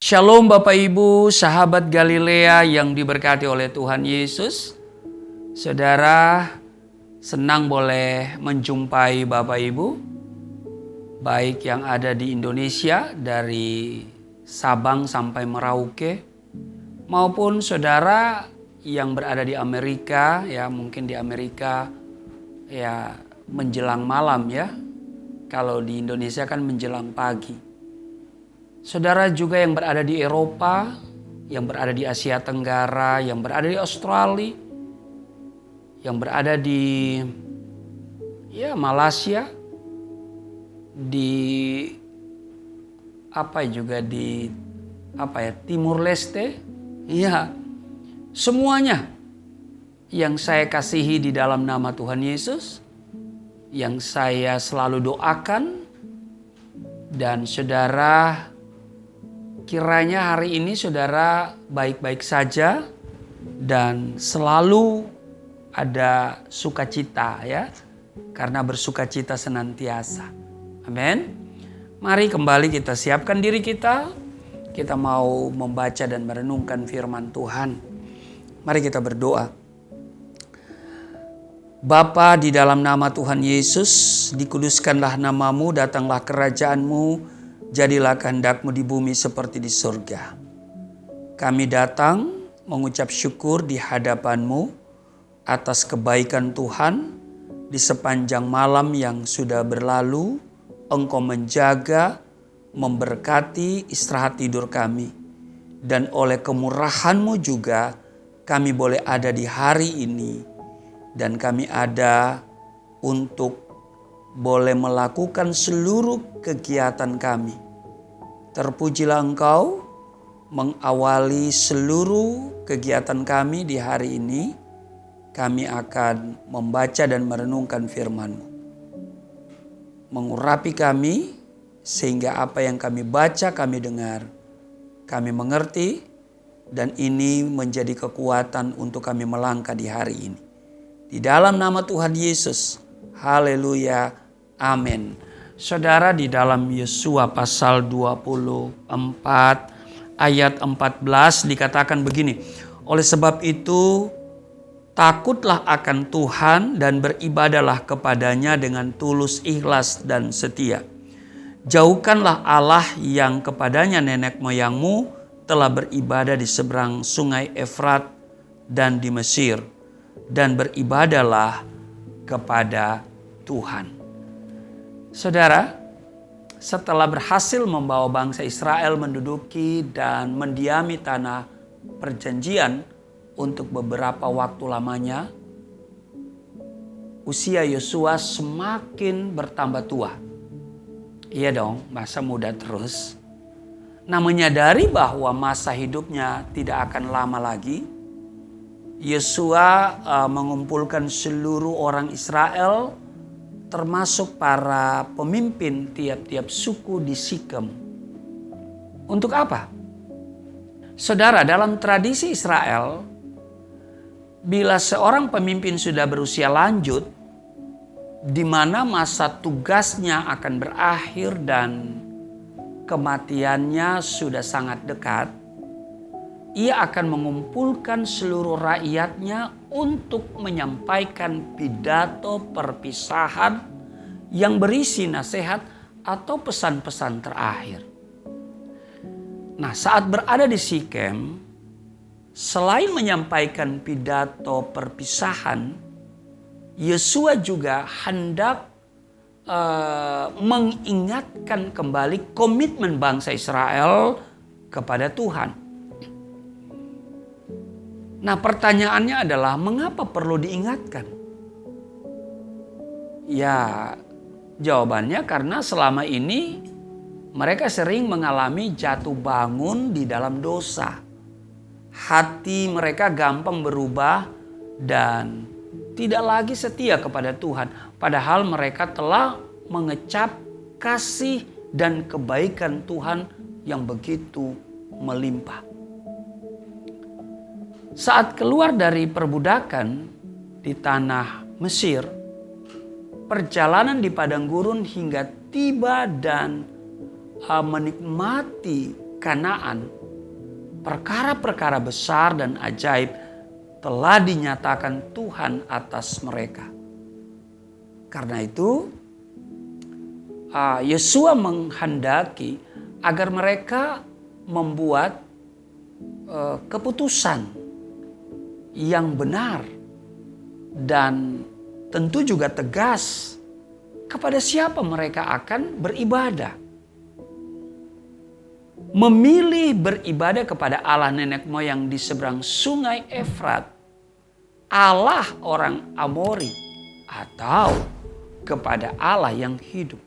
Shalom Bapak Ibu, sahabat Galilea yang diberkati oleh Tuhan Yesus. Saudara, senang boleh menjumpai Bapak Ibu, baik yang ada di Indonesia dari Sabang sampai Merauke, maupun saudara yang berada di Amerika, ya mungkin di Amerika ya menjelang malam ya. Kalau di Indonesia kan menjelang pagi. Saudara juga yang berada di Eropa, yang berada di Asia Tenggara, yang berada di Australia, yang berada di Malaysia, di Timur Leste, ya semuanya yang saya kasihi di dalam nama Tuhan Yesus, yang saya selalu doakan, dan saudara kiranya hari ini saudara baik-baik saja dan selalu ada sukacita ya. Karena bersukacita senantiasa. Amin. Mari kembali kita siapkan diri kita. Kita mau membaca dan merenungkan firman Tuhan. Mari kita berdoa. Bapa, di dalam nama Tuhan Yesus, dikuduskanlah namamu, datanglah kerajaanmu, jadilah kehendak-Mu di bumi seperti di surga. Kami datang mengucap syukur di hadapan-Mu atas kebaikan Tuhan di sepanjang malam yang sudah berlalu. Engkau menjaga, memberkati istirahat tidur kami. Dan oleh kemurahan-Mu juga kami boleh ada di hari ini. Dan kami ada untuk boleh melakukan seluruh kegiatan kami. Terpujilah Engkau mengawali seluruh kegiatan kami di hari ini. Kami akan membaca dan merenungkan firman-Mu. Mengurapi kami sehingga apa yang kami baca, kami dengar, kami mengerti, dan ini menjadi kekuatan untuk kami melangkah di hari ini. Di dalam nama Tuhan Yesus. Haleluya. Amin. Saudara, di dalam Yosua pasal 24 ayat 14 dikatakan begini. Oleh sebab itu takutlah akan Tuhan dan beribadalah kepadanya dengan tulus, ikhlas dan setia. Jauhkanlah Allah yang kepadanya nenek moyangmu telah beribadah di seberang sungai Efrat dan di Mesir. Dan beribadalah kepada Tuhan. Saudara, setelah berhasil membawa bangsa Israel menduduki dan mendiami tanah perjanjian untuk beberapa waktu lamanya, usia Yosua semakin bertambah tua. Iya dong, masa muda terus. Nah, menyadari bahwa masa hidupnya tidak akan lama lagi, Yosua mengumpulkan seluruh orang Israel, termasuk para pemimpin tiap-tiap suku di Sikem. Untuk apa? Saudara, dalam tradisi Israel, bila seorang pemimpin sudah berusia lanjut, di mana masa tugasnya akan berakhir dan kematiannya sudah sangat dekat, ia akan mengumpulkan seluruh rakyatnya untuk menyampaikan pidato perpisahan yang berisi nasihat atau pesan-pesan terakhir. Nah, saat berada di Sikem, selain menyampaikan pidato perpisahan, Yosua juga hendak mengingatkan kembali komitmen bangsa Israel kepada Tuhan. Nah, pertanyaannya adalah mengapa perlu diingatkan? Ya, jawabannya karena selama ini mereka sering mengalami jatuh bangun di dalam dosa. Hati mereka gampang berubah dan tidak lagi setia kepada Tuhan. Padahal mereka telah mengecap kasih dan kebaikan Tuhan yang begitu melimpah. Saat keluar dari perbudakan di tanah Mesir, perjalanan di padang gurun hingga tiba dan menikmati Kanaan, perkara-perkara besar dan ajaib telah dinyatakan Tuhan atas mereka. Karena itu, Yosua menghendaki agar mereka membuat keputusan yang benar dan tentu juga tegas kepada siapa mereka akan beribadah. Memilih beribadah kepada Allah nenek moyang di seberang sungai Efrat, Allah orang Amori, atau kepada Allah yang hidup.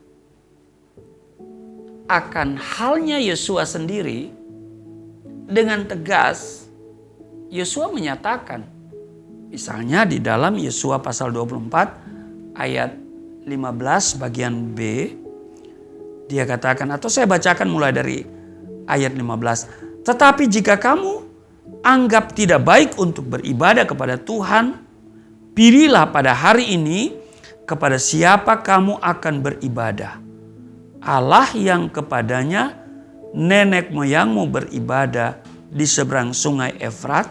Akan halnya Yosua sendiri, dengan tegas Yosua menyatakan, misalnya di dalam Yosua pasal 24 ayat 15 bagian B, dia katakan, atau saya bacakan mulai dari ayat 15. Tetapi jika kamu anggap tidak baik untuk beribadah kepada Tuhan, pilihlah pada hari ini kepada siapa kamu akan beribadah. Allah yang kepadanya nenek moyangmu beribadah di seberang sungai Efrat,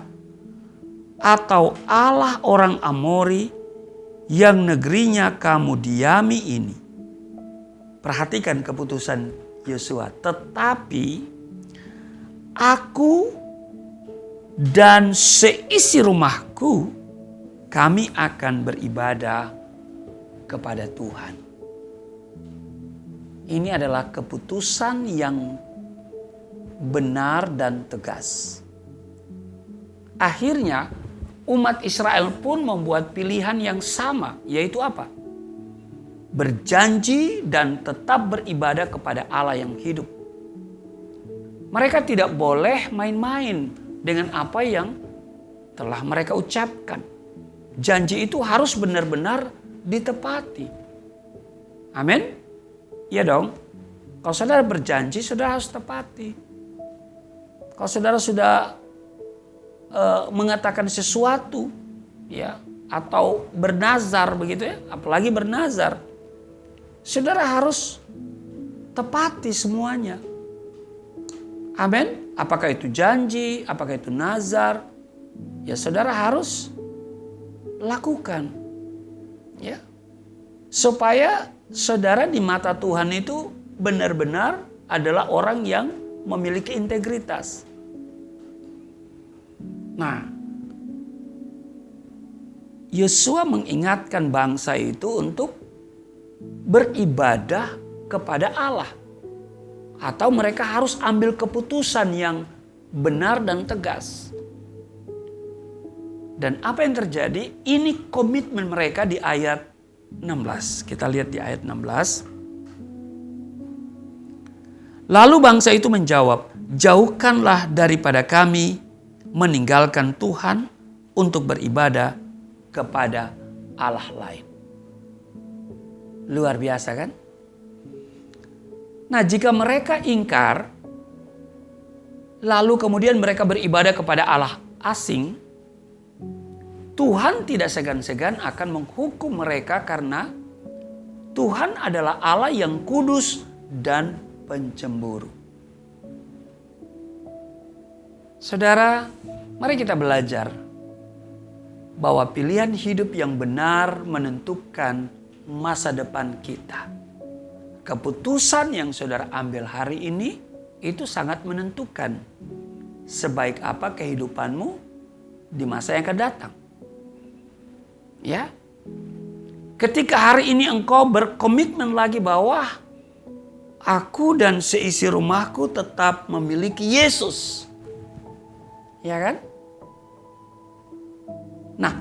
atau Allah orang Amori yang negerinya kamu diami ini. Perhatikan keputusan Yosua. Tetapi aku dan seisi rumahku, kami akan beribadah kepada Tuhan. Ini adalah keputusan yang benar dan tegas. Akhirnya umat Israel pun membuat pilihan yang sama, yaitu apa? Berjanji dan tetap beribadah kepada Allah yang hidup. Mereka tidak boleh main-main dengan apa yang telah mereka ucapkan. Janji itu harus benar-benar ditepati. Amin? Iya dong. Kalau saudara berjanji, saudara harus tepati. Kalau saudara sudah mengatakan sesuatu, ya, atau bernazar begitu ya, apalagi bernazar, saudara harus tepati semuanya. Amin. Apakah itu janji, apakah itu nazar, ya saudara harus lakukan, ya, supaya saudara di mata Tuhan itu benar-benar adalah orang yang memiliki integritas. Nah, Yosua mengingatkan bangsa itu untuk beribadah kepada Allah. Atau mereka harus ambil keputusan yang benar dan tegas. Dan apa yang terjadi? Ini komitmen mereka di ayat 16. Kita lihat di ayat 16. Lalu bangsa itu menjawab, jauhkanlah daripada kami meninggalkan Tuhan untuk beribadah kepada Allah lain. Luar biasa kan? Nah, jika mereka ingkar, lalu kemudian mereka beribadah kepada Allah asing, Tuhan tidak segan-segan akan menghukum mereka karena Tuhan adalah Allah yang kudus dan pencemburu. Saudara, mari kita belajar bahwa pilihan hidup yang benar menentukan masa depan kita. Keputusan yang saudara ambil hari ini itu sangat menentukan sebaik apa kehidupanmu di masa yang akan datang. Ya, ketika hari ini engkau berkomitmen lagi bahwa aku dan seisi rumahku tetap memiliki Yesus, ya kan? Nah,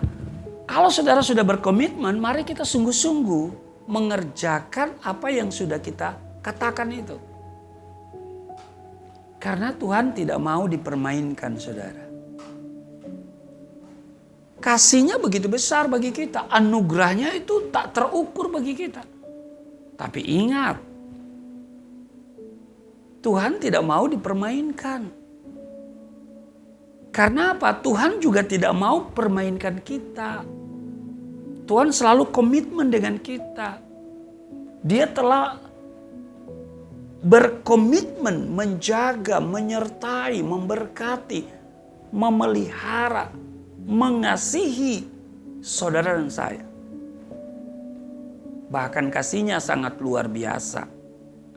kalau saudara sudah berkomitmen, mari kita sungguh-sungguh mengerjakan apa yang sudah kita katakan itu. Karena Tuhan tidak mau dipermainkan, saudara. Kasihnya begitu besar bagi kita. Anugerahnya itu tak terukur bagi kita. Tapi ingat, Tuhan tidak mau dipermainkan. Karena apa? Tuhan juga tidak mau permainkan kita. Tuhan selalu komitmen dengan kita. Dia telah berkomitmen menjaga, menyertai, memberkati, memelihara, mengasihi saudara dan saya. Bahkan kasihnya sangat luar biasa.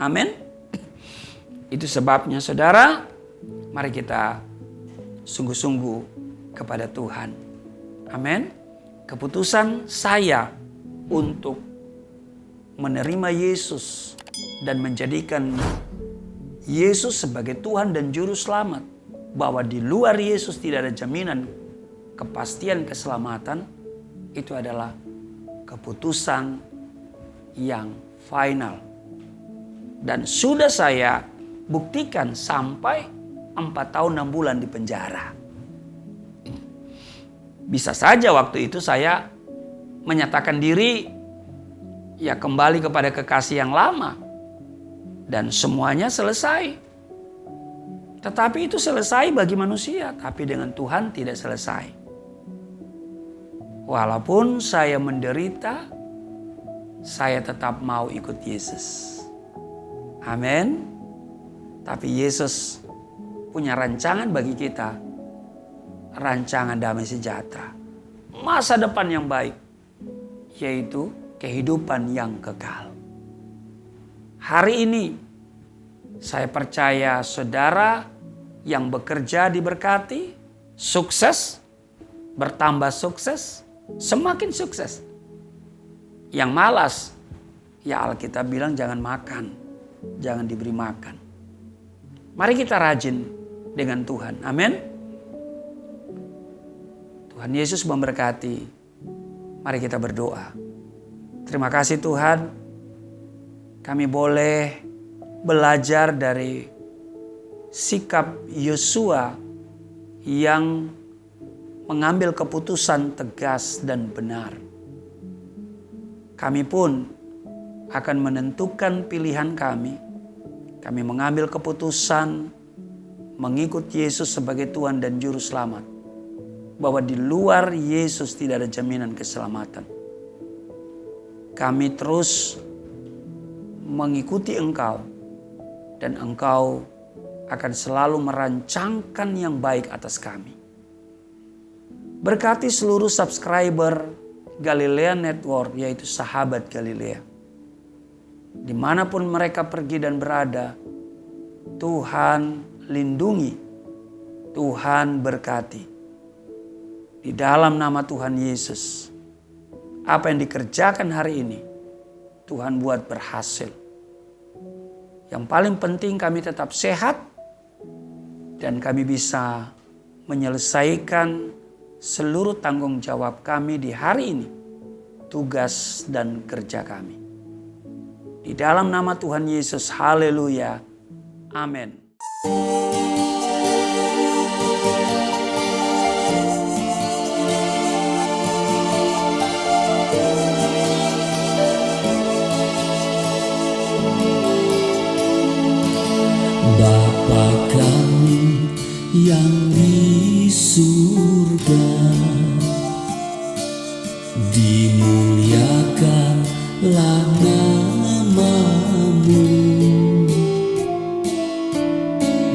Amin. Itu sebabnya saudara, mari kita sungguh-sungguh kepada Tuhan. Amin. Keputusan saya untuk menerima Yesus dan menjadikan Yesus sebagai Tuhan dan Juru Selamat, bahwa di luar Yesus tidak ada jaminan kepastian keselamatan, itu adalah keputusan yang final. Dan sudah saya buktikan sampai 4 tahun 6 bulan di penjara. Bisa saja waktu itu saya menyatakan diri ya kembali kepada kekasih yang lama dan semuanya selesai. Tetapi itu selesai bagi manusia, tapi dengan Tuhan tidak selesai. Walaupun saya menderita, saya tetap mau ikut Yesus. Amin. Tapi Yesus punya rancangan bagi kita. Rancangan damai sejahtera. Masa depan yang baik. Yaitu kehidupan yang kekal. Hari ini saya percaya saudara yang bekerja diberkati, sukses, bertambah sukses, semakin sukses. Yang malas, ya Alkitab bilang jangan makan, jangan diberi makan. Mari kita rajin dengan Tuhan. Amin. Tuhan Yesus memberkati. Mari kita berdoa. Terima kasih Tuhan. Kami boleh belajar dari sikap Yosua yang mengambil keputusan tegas dan benar. Kami pun akan menentukan pilihan kami. Kami mengambil keputusan mengikut Yesus sebagai Tuhan dan Juru Selamat. Bahwa di luar Yesus tidak ada jaminan keselamatan. Kami terus mengikuti Engkau. Dan Engkau akan selalu merancangkan yang baik atas kami. Berkati seluruh subscriber Galilea Network, yaitu sahabat Galilea. Dimanapun mereka pergi dan berada, Tuhan lindungi, Tuhan berkati. Di dalam nama Tuhan Yesus, apa yang dikerjakan hari ini, Tuhan buat berhasil. Yang paling penting kami tetap sehat, dan kami bisa menyelesaikan seluruh tanggung jawab kami di hari ini, tugas dan kerja kami. Di dalam nama Tuhan Yesus, haleluya, amin. Bapa kami yang di surga, dimuliakanlah nama-Mu.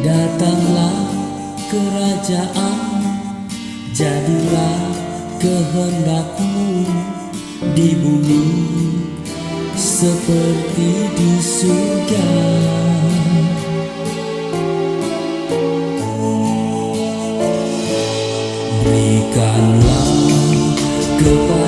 Datanglah kerajaan, jadilah kehendak-Mu di bumi seperti di surga. Berikanlah kepada